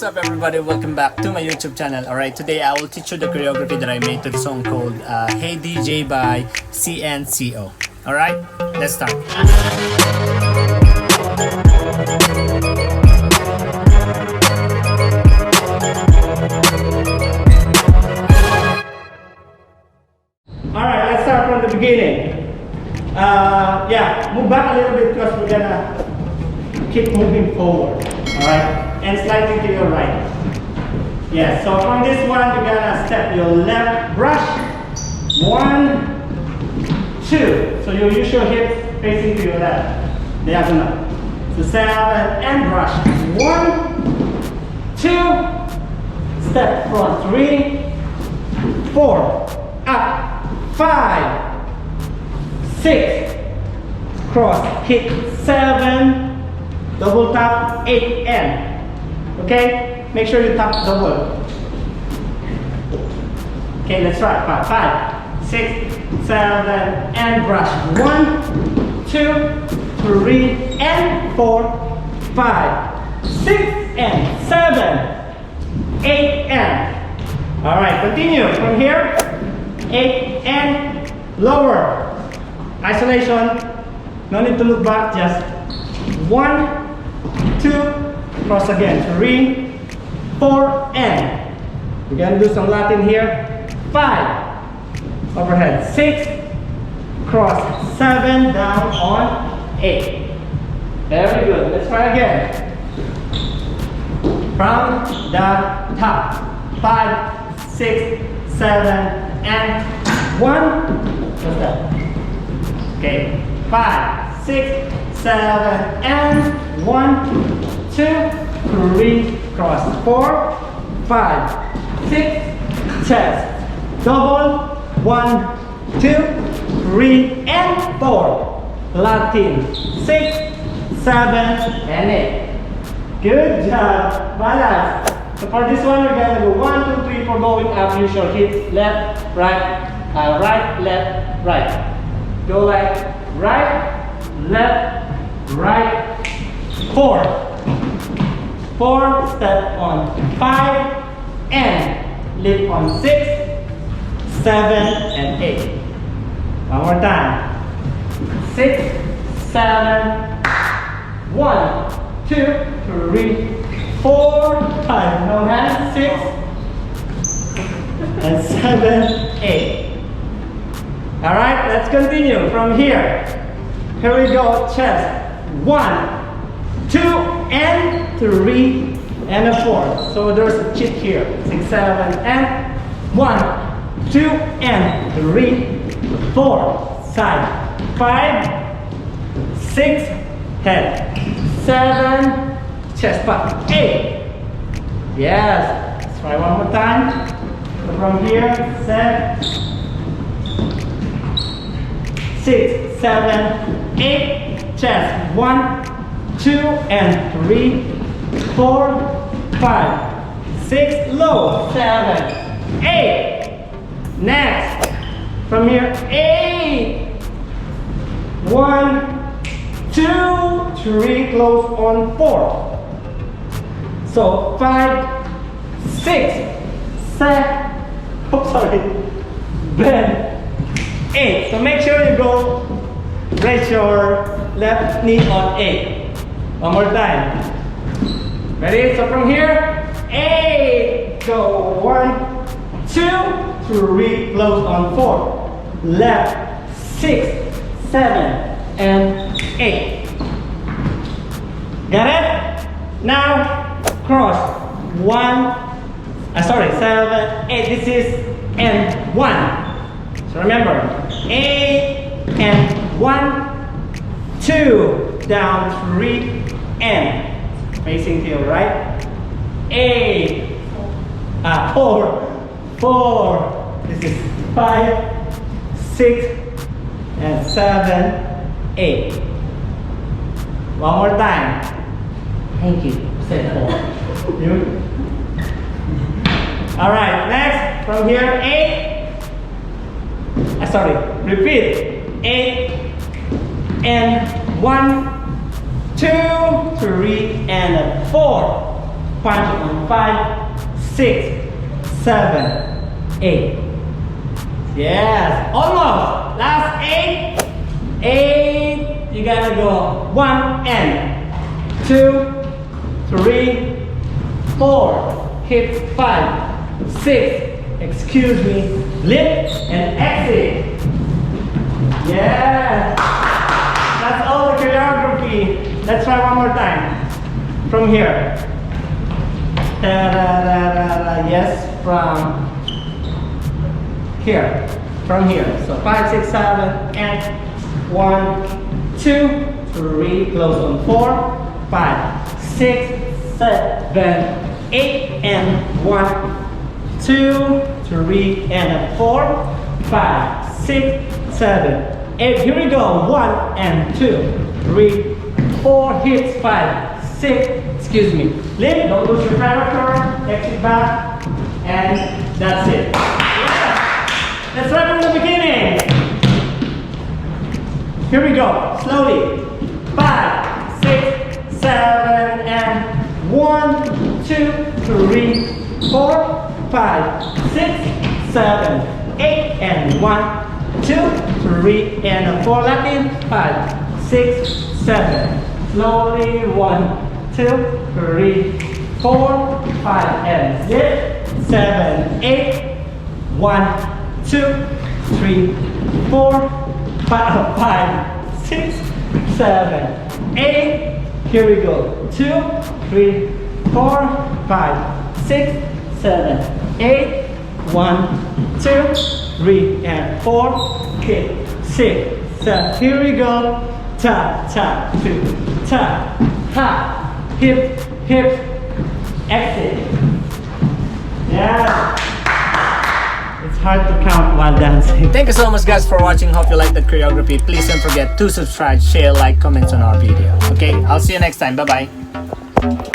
What's up everybody, welcome back to my YouTube channel. Alright, today I will teach you the choreography that I made to the song called Hey DJ by CNCO. Alright, let's start. Alright, let's start from the beginning. Move back a little bit because we're gonna keep moving forward. Alright, and slightly to your right. Yes, so from this one, you're gonna step your left brush. 1, 2. So you use your hips facing to your left. Diagonal. So 7 and brush. 1, 2. Step front. 3, 4. Up. 5, 6. Cross. Hit 7. Double tap 8 and. Okay? Make sure you tap double. Okay, let's try. 5, 6, 7, and brush. 1, 2, 3, and 4, 5, 6, and 7, 8, and. Alright, continue from here. 8 and lower. Isolation. No need to look back, just 1, 2, cross again. 3, 4, and. We're gonna do some Latin here. 5, overhead. 6, cross. 7, down on 8. Very good. Let's try again. From the top. 5, 6, 7, and 1. What's that? Okay. 5, 6, 7, and 1, 2, 3, cross. 4, 5, 6, chest. Double. 1, 2, 3, and 4. Latin. 6, 7, and 8. Good job. Balance. So for this one, we're gonna do 1, 2, 3, 4, going up. Use your hips. Left, right, right, left, right. Go like right, left, right. 4. 4. Step on 5 and lift on 6, 7, and 8. One more time. 6, 7. 1, 2, 3, 4, 5. No hands. 6 and 7, 8. Alright, let's continue from here. Here we go. Chest. 1, 2, and 3, and a 4. So there's a chip here. 6, 7, and 1, 2, and 3, 4. Side. 5, 6, head. 7, chest back. 8. Yes. Let's try one more time. So from here, set. 6, 7, 8. Chest. 1, 2, and 3, 4, 5, 6. Low. 7, 8. Next. From here, 8. 1, 2, 3. Close on 4. So 5, 6, 7. Oh, sorry. Bend. 8. So make sure you go. Raise your left knee on 8. One more time. Ready? So from here, 8. Go 1, 2, 3. Close on 4. Left. 6, 7, and 8. Got it? Now cross. 7, 8. This is and 1. So remember, 8 and 1, 2, down 3, and facing to your right. 8, 4. This is 5, 6, and 7, 8. One more time. Thank you. Set 4. You. All right. Next, from here, 8. Repeat. 8 and 1, 2, 3, and 4. punch on 5, 6, 7, 8. Yes, almost. Last 8. 8. You gotta go 1 and 2, 3, 4. Hit 5, 6. Excuse me. Lift and exit. Yeah. That's all the choreography. Let's try one more time. From here. Yes, from here. From here. So 5, 6, 7, and 1, 2, 3. Close on 4, 5, 6, 7, 8, and 1, 2, 3, and 4, 5, 6, 7, 8. Here we go. 1 and 2, 3, 4. Hits 5, 6. Excuse me. Lift. Don't lose your character. Exit back, and that's it. Yeah. Let's start from the beginning. Here we go. Slowly. 5, 6, 7, and 1, 2, 3, 4, 5, 6, 7, 8, and 1, 2, 3, and 4. Latin. 5, 6, 7. Slowly. 1, 2, 3, 4, 5, and 6, 7, 8. 1, 2, 3, 4, 5, 6, 7, 8. Here we go. 2, 3, 4, 5, 6, 7, 8. 1, 2, 3, and 4. Hit 6, 7. Here we go. Ta, ta, 2, ta, ta. Hip, hip, exit. Yeah. It's hard to count while dancing. Thank you so much guys for watching. Hope you like the choreography. Please don't forget to subscribe, share, like, comments on our video. Okay, I'll see you next time. Bye bye.